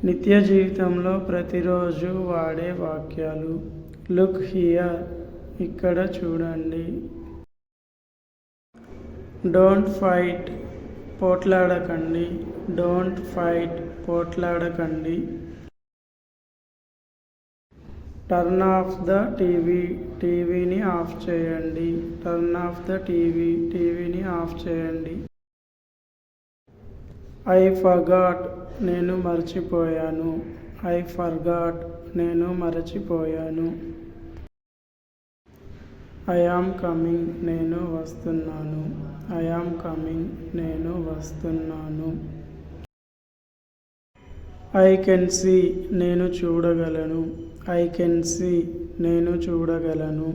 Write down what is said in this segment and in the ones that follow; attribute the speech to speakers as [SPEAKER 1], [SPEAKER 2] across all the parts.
[SPEAKER 1] నిత్య జీవితంలో ప్రతిరోజు వాడే వాక్యాలు. లుక్ హియర్, ఇక్కడ చూడండి. డోంట్ ఫైట్, పోట్లాడకండి. డోంట్ ఫైట్, పోట్లాడకండి. టర్న్ ఆఫ్ ద టీవీ, టీవీని ఆఫ్ చేయండి. టర్న్ ఆఫ్ ద టీవీ, టీవీని ఆఫ్ చేయండి. ఐ ఫర్గాట్, నేను మర్చిపోయాను. ఐ ఫర్గాట్, నేను మరచిపోయాను. ఐ యామ్ కమింగ్, నేను వస్తున్నాను. ఐ యామ్ కమింగ్, నేను వస్తున్నాను. ఐ కెన్ సీ, నేను చూడగలను. ఐ కెన్ సీ, నేను చూడగలను.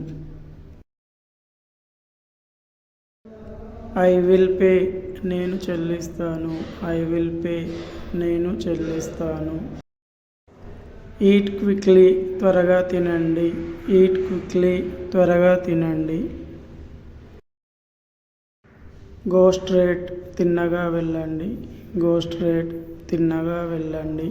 [SPEAKER 1] ఐ విల్ పే, నేను చెల్లిస్తాను. ఐ విల్ పే, నేను చెల్లిస్తాను. ఈట్ క్విక్లీ, త్వరగా తినండి. ఈట్ క్విక్లీ, త్వరగా తినండి. గో స్ట్రేట్, తిన్నగా వెళ్ళండి. గో స్ట్రేట్, తిన్నగా వెళ్ళండి.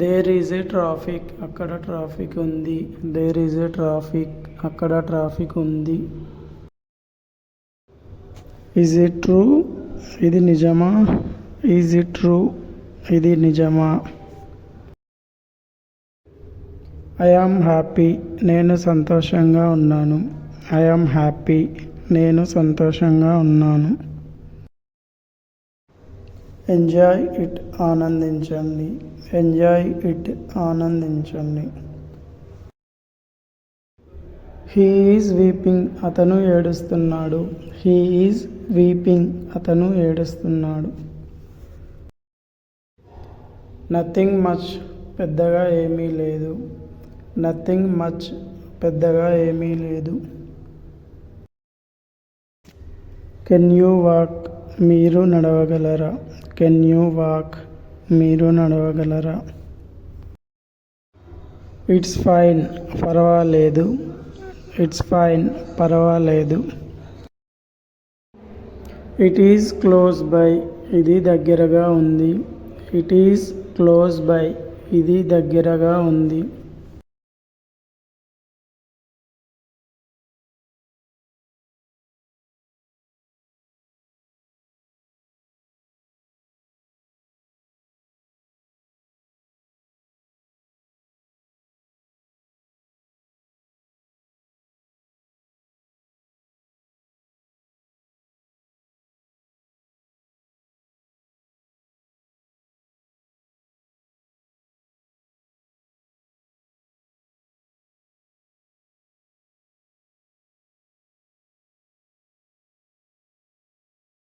[SPEAKER 1] దేర్ ఈజ్ ఏ ట్రాఫిక్, అక్కడ ట్రాఫిక్ ఉంది. దేర్ ఈజ్ ఏ ట్రాఫిక్, అక్కడ ట్రాఫిక్ ఉంది. ఈజ్ ఇట్ ట్రూ, ఇది నిజమా? ఈజ్ ఇట్ ట్రూ, ఇది నిజమా? ఐ యామ్ హ్యాపీ, నేను సంతోషంగా ఉన్నాను. ఐ యామ్ హ్యాపీ, నేను సంతోషంగా ఉన్నాను. ఎంజాయ్ ఇట్, ఆనందించండి. ఎంజాయ్ ఇట్, ఆనందించండి. హీ ఈజ్ వీపింగ్, అతను ఏడుస్తున్నాడు. హీ ఈజ్ వీపింగ్, అతను ఏడుస్తున్నాడు. నథింగ్ మచ్, పెద్దగా ఏమీ లేదు. నథింగ్ మచ్, పెద్దగా ఏమీ లేదు. కెన్ యూ వాక్, మీరు నడవగలరా? కెన్ యూ వాక్, మీరు నడవగలరా? ఇట్స్ ఫైన్, పర్వాలేదు. ఇట్స్ ఫైన్, పర్వాలేదు. ఇట్ ఈజ్ క్లోజ్ బై, ఇది దగ్గరగా ఉంది. ఇట్ ఈజ్ క్లోజ్ బై, ఇది దగ్గరగా ఉంది.